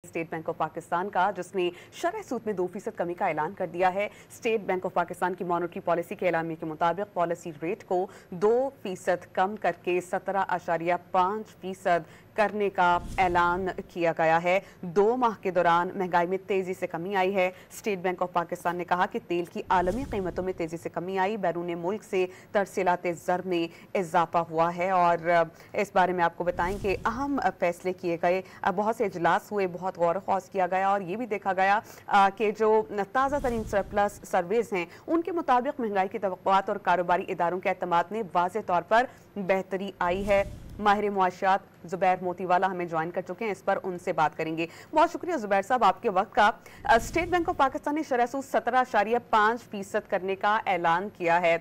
State bank of Pakistan का, जिसने शरह सूद में 2% कमी का ऐलान कर दिया है। स्टेट बैंक ऑफ पाकिस्तान की मॉनेटरी पॉलिसी के ऐलान के मुताबिक पॉलिसी रेट को 2% कम करके 17.5% करने का ऐलान किया गया है। 2 माह के दौरान महंगाई में तेजी से कमी आई है। स्टेट बैंक ऑफ पाकिस्तान ने कहा कि तेल की आलमी कीमतों में तेजी से कमी आई, बैरून मुल्क से तरसीलात ज़र में इजाफा हुआ है। और इस बारे में आपको बताएं कि अहम फैसले किए गए, बहुत से इजलास हुए, बहुत गौर खौस किया गया और ये भी देखा गया कि जो ताज़ा तरीन सरप्लस सर्वेज हैं उनके मुताबिक महंगाई की तवक्कुआत और कारोबारी इदारों के एतमाद में वाज़ेह तौर पर बेहतरी आई है। माहिर मुआशियात ज़ुबैर मोतीवाला हमें ज्वाइन कर चुके हैं, इस पर उनसे बात करेंगे। बहुत शुक्रिया ज़ुबैर साहब आपके वक्त का। स्टेट बैंक ऑफ पाकिस्तान ने शरह सूद 17.5% करने का ऐलान किया है।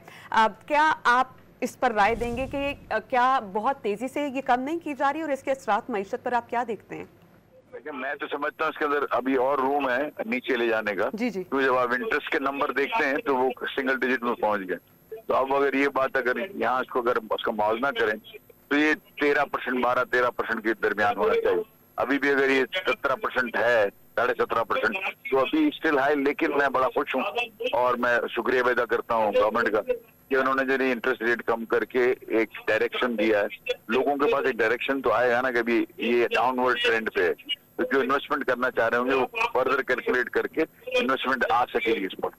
क्या आप इस पर राय देंगे कि क्या बहुत तेजी से ये कम नहीं की जा रही और इसके असरात मईशत पर आप क्या देखते हैं? देखिए, मैं तो समझता हूँ इसके अंदर अभी और रूम है नीचे ले जाने का। जी जी। तो जब आप इंटरेस्ट के नंबर देखते हैं तो वो सिंगल डिजिट में पहुंच गए। तो अब अगर ये बात अगर यहाँ इसको अगर उसका मुआवजा करें तो ये 13%, 12-13% के दरमियान होना चाहिए। अभी भी अगर ये 17% है, 17.5%, तो अभी स्टिल हाई। लेकिन मैं बड़ा खुश हूँ और मैं शुक्रिया अदा करता हूँ गवर्नमेंट का कि उन्होंने जो इंटरेस्ट रेट कम करके एक डायरेक्शन दिया है। लोगों के पास एक डायरेक्शन तो आएगा ना कि अभी ये डाउनवर्ड ट्रेंड पे है, तो जो इन्वेस्टमेंट करना चाह रहे होंगे वो फर्दर कैलकुलेट करके इन्वेस्टमेंट आ सकेगी इस पर।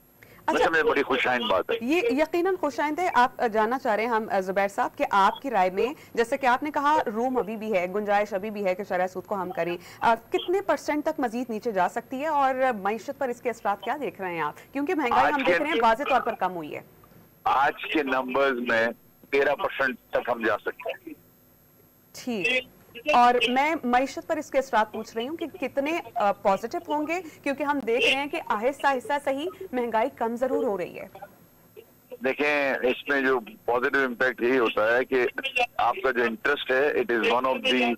अच्छा, में बड़ी खुशाइन बात है ये, यकीनन खुशाइंद है। आप जानना चाह रहे हैं हम ज़ुबैर साहब कि आपकी राय में, जैसे कि आपने कहा रूम अभी भी है, गुंजाइश अभी भी है कि शरह सूद को हम करें, कितने % तक मजीद नीचे जा सकती है और मईशत पर इसके असरात क्या देख रहे हैं आप? क्योंकि महंगाई हम देख रहे हैं वाज़ेह तौर पर कम हुई है। आज के नंबर्स में 13% तक हम जा सकते हैं। ठीक, और मैं मईशत पर इसके असरात पूछ रही हूँ कि कितने पॉजिटिव होंगे, क्योंकि हम देख रहे हैं कि आहिस्ता आहिस्ता सही महंगाई कम जरूर हो रही है। देखें, इसमें जो पॉजिटिव इम्पैक्ट यही होता है कि आपका जो इंटरेस्ट है it is one of the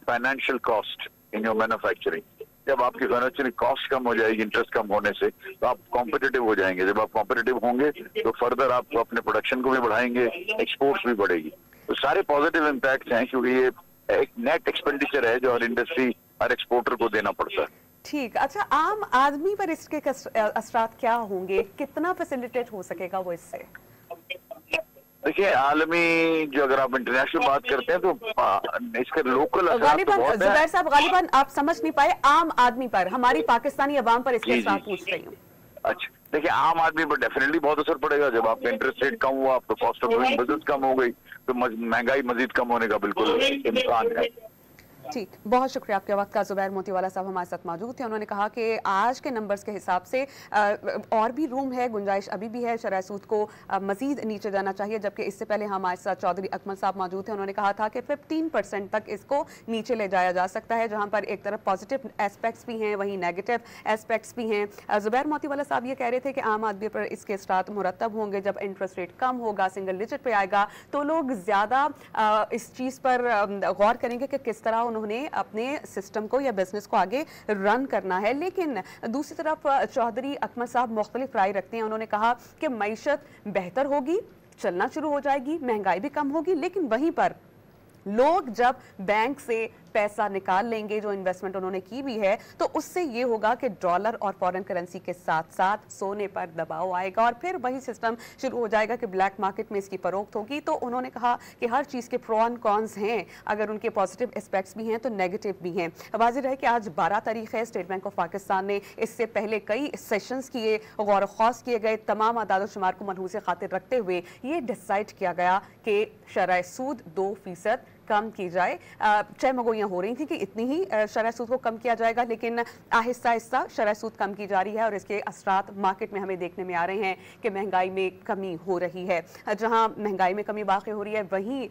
financial cost in your manufacturing. जब आपकी फाइनेंशियल कॉस्ट कम हो जाएगी इंटरेस्ट कम होने से, तो आप कॉम्पिटिटिव हो जाएंगे। जब आप कॉम्पिटिटिव होंगे तो फर्दर आप अपने प्रोडक्शन को भी बढ़ाएंगे, एक्सपोर्ट्स भी बढ़ेगी। तो सारे पॉजिटिव इम्पैक्ट हैं, क्योंकि ये एक नेट एक्सपेंडिचर है जो हर इंडस्ट्री, हर एक्सपोर्टर को देना पड़ता है। ठीक, अच्छा, आम आदमी पर इसके असरात क्या होंगे? कितना फैसिलिटेट हो सकेगा वो इससे? देखिए, आलमी जो अगर आप इंटरनेशनल बात करते हैं तो इसके लोकल ज़ुबैर साहब गालिबन आप समझ नहीं पाए, आम आदमी पर, हमारी पाकिस्तानी अवाम पर इसके असरात पूछ रही हूँ। अच्छा, देखिए, आम आदमी पर डेफिनेटली बहुत असर पड़ेगा। जब आपका इंटरेस्ट रेट कम हुआ तो कॉस्ट ऑफ डूइंग बिजनेस कम हो गई, तो महंगाई मजीद कम होने का बिल्कुल इम्कान है। ठीक, बहुत शुक्रिया आपके वक्त का। ज़ुबैर मोतीवाला साहब हमारे साथ मौजूद थे। उन्होंने कहा कि आज के नंबर्स के हिसाब से और भी रूम है, गुंजाइश अभी भी है, शरह सूद को मजीद नीचे जाना चाहिए। जबकि इससे पहले हमारे साथ चौधरी अकमल साहब मौजूद थे, उन्होंने कहा था कि 15% तक इसको नीचे ले जाया जा सकता है, जहाँ पर एक तरफ पॉजिटिव एस्पेक्ट्स भी हैं वहीं नेगेटिव एस्पेक्ट्स भी हैं। ज़ुबैर मोतीवाला साहब ये कह रहे थे कि आम आदमी पर इसके असरात मुरतब होंगे। जब इंटरेस्ट रेट कम होगा, सिंगल डिजिट पे आएगा, तो लोग ज़्यादा इस चीज़ पर गौर करेंगे कि किस तरह उन्होंने अपने सिस्टम को या बिजनेस को आगे रन करना है। लेकिन दूसरी तरफ चौधरी अकमल साहब मुख्तलिफ राय रखते हैं। उन्होंने कहा कि मईशत बेहतर होगी, चलना शुरू हो जाएगी, महंगाई भी कम होगी, लेकिन वहीं पर लोग जब बैंक से पैसा निकाल लेंगे, जो इन्वेस्टमेंट उन्होंने की भी है, तो उससे ये होगा कि डॉलर और फॉरेन करेंसी के साथ साथ सोने पर दबाव आएगा और फिर वही सिस्टम शुरू हो जाएगा कि ब्लैक मार्केट में इसकी फरोख्त होगी। तो उन्होंने कहा कि हर चीज़ के प्रो एंड कॉन्स हैं, अगर उनके पॉजिटिव एस्पेक्ट्स भी हैं तो नेगेटिव भी हैं। वाज़ेह है कि आज 12 तारीख है, स्टेट बैंक ऑफ पाकिस्तान ने इससे पहले कई सेशंस किए, गौर ख़ास किए गए, तमाम आदाद-ओ-शुमार को मनहूस खातिर रखते हुए ये डिसाइड किया गया कि शरह सूद 2% कम की जाए। चहमगोइयाँ हो रही थी कि इतनी ही शरह सूद को कम किया जाएगा, लेकिन आहिस्ता आहिस्ता शरह सूद कम की जा रही है और इसके असरात मार्केट में हमें देखने में आ रहे हैं कि महंगाई में कमी हो रही है। जहां महंगाई में कमी वाक़ई हो रही है, वहीं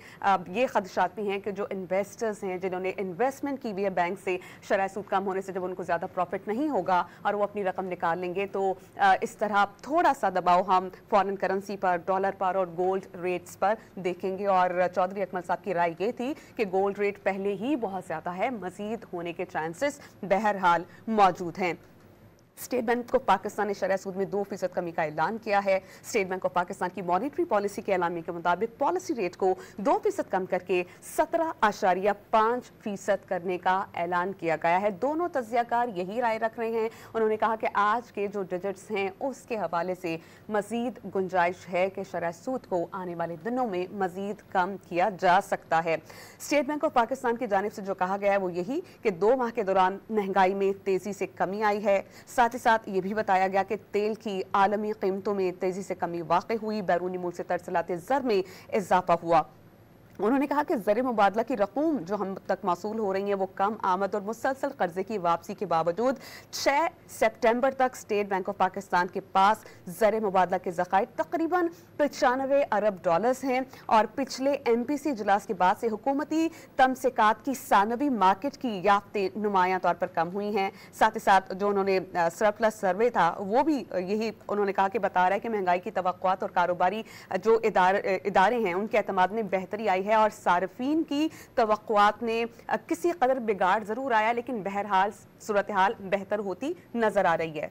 ये खदशात भी हैं कि जो इन्वेस्टर्स हैं, जिन्होंने इन्वेस्टमेंट की हुई है बैंक से, शरह सूद कम होने से जब उनको ज़्यादा प्रॉफिट नहीं होगा और वो अपनी रकम निकाल लेंगे, तो इस तरह थोड़ा सा दबाव हम फॉरेन करेंसी पर, डॉलर पर और गोल्ड रेट्स पर देखेंगे। और चौधरी अकमल साहब की राय ये थी कि गोल्ड रेट पहले ही बहुत ज़्यादा है, मज़ीद होने के चांसेस बहरहाल मौजूद हैं। स्टेट बैंक ऑफ पाकिस्तान ने शरह सूद में 2% कमी का ऐलान किया है। स्टेट बैंक ऑफ पाकिस्तान की मॉनेटरी पॉलिसी के एलामी के मुताबिक पॉलिसी रेट को 2% कम करके 17.5% करने का ऐलान किया गया है। दोनों तज्जियाकार यही राय रख रहे हैं। उन्होंने कहा कि आज के जो डिजिट्स हैं उसके हवाले से मजीद गुंजाइश है कि शरह सूद को आने वाले दिनों में मजीद कम किया जा सकता है। स्टेट बैंक ऑफ पाकिस्तान की जानिब से जो कहा गया है वो यही कि 2 माह के दौरान महंगाई में तेजी से कमी आई है। साथ ही साथ ये भी बताया गया कि तेल की आलमी कीमतों में तेजी से कमी वाक़ हुई, बैरूनी मुल्क से तरसलाते ज़र में इजाफा हुआ। उन्होंने कहा कि ज़र मुबादला की रकूम जो हम तक मौसूल हो रही है वो कम आमद और मुसलसल कर्जे की वापसी के बावजूद 6 सितंबर तक स्टेट बैंक ऑफ पाकिस्तान के पास ज़र मुबादला के ज़खायर तकरीबन 95 अरब डॉलर्स हैं और पिछले MPC इजलास के बाद से हुकूमती तमसीकात की सानवी मार्केट की याफ्ते नुमायां तौर पर कम हुई हैं। साथ ही साथ जो उन्होंने सरप्लस सर्वे था वो भी यही उन्होंने कहा कि बता रहा है कि महंगाई की तवक्कुआत और कारोबारी जो इदारे हैं उनके एतमाद में बेहतरी आई है और सार्फिन की तवक्कुआत ने किसी कदर बिगाड़ जरूर आया, लेकिन बहरहाल सूरत हाल बेहतर होती नजर आ रही है।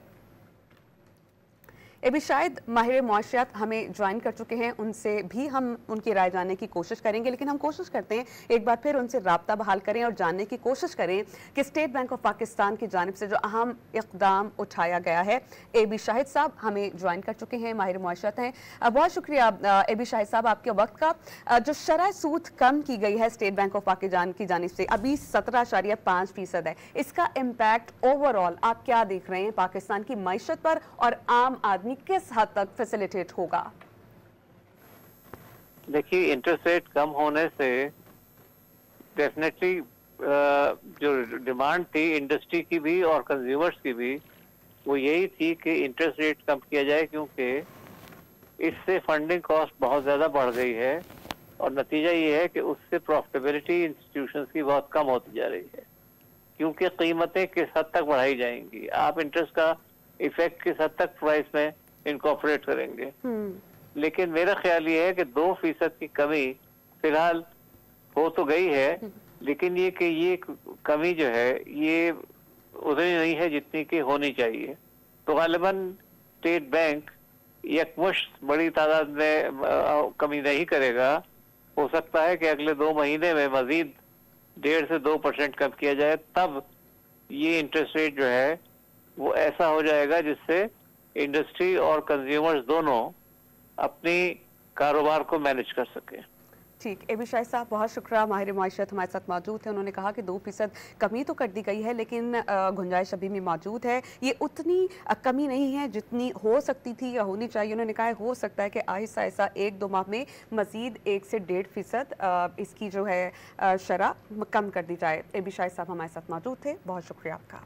अभी शायद माहिर मुआशियात हमें ज्वाइन कर चुके हैं, उनसे भी हम उनकी राय जानने की कोशिश करेंगे, लेकिन हम कोशिश करते हैं एक बार फिर उनसे राब्ता बहाल करें और जानने की कोशिश करें कि स्टेट बैंक ऑफ पाकिस्तान की जानिब से जो अहम इक़दाम उठाया गया है। AB शाहिद साहब हमें ज्वाइन कर चुके हैं, माहिर मुआशियात हैं। बहुत शुक्रिया AB शाहिद साहब आपके वक्त का। जो शरह सूद कम की गई है स्टेट बैंक ऑफ पाकिस्तान की जानिब से अभी 17.5% है, इसका इम्पैक्ट ओवरऑल आप क्या देख रहे हैं पाकिस्तान की मईशत पर और आम आदमी किस हद तक फैसिलिटेट होगा? देखिए, इंटरेस्ट रेट कम होने से डेफिनेटली जो डिमांड थी इंडस्ट्री की भी और कंज्यूमर्स की भी वो यही थी कि इंटरेस्ट रेट कम किया जाए, क्योंकि इससे फंडिंग कॉस्ट बहुत ज़्यादा बढ़ गई है और नतीजा ये है कि उससे प्रॉफिटेबिलिटी इंस्टीट्यूशंस की बहुत कम होती जा रही है, क्योंकि कीमतें किस हद तक बढ़ाई जाएंगी, आप इंटरेस्ट का इफेक्ट किस हद तक प्राइस में इनकॉर्पोरेट करेंगे। लेकिन मेरा ख्याल ये है कि 2% की कमी फिलहाल हो तो गई है, लेकिन ये कमी जो है ये उतनी नहीं है जितनी की होनी चाहिए। तो गालिबन स्टेट बैंक यकमुश्त बड़ी तादाद में कमी नहीं करेगा। हो सकता है कि अगले 2 महीने में मजीद 1.5 से 2% कम किया जाए, तब ये इंटरेस्ट रेट जो है वो ऐसा हो जाएगा जिससे इंडस्ट्री और कंज्यूमर्स दोनों अपनी कारोबार को मैनेज कर सके। ठीक, AB शाहिद साहब बहुत शुक्रिया। माहिर मुआशियात हमारे साथ मौजूद है। उन्होंने कहा कि 2% कमी तो कर दी गई है, लेकिन गुंजाइश अभी भी मौजूद है। ये उतनी कमी नहीं है जितनी हो सकती थी या होनी चाहिए। उन्होंने कहा हो सकता है कि आहिस्ता आहिस्ता 1-2 माह में मजीद 1 से 1.5% इसकी जो है शरह कम कर दी जाए। AB शाहिद साहब हमारे साथ मौजूद थे, बहुत शुक्रिया आपका।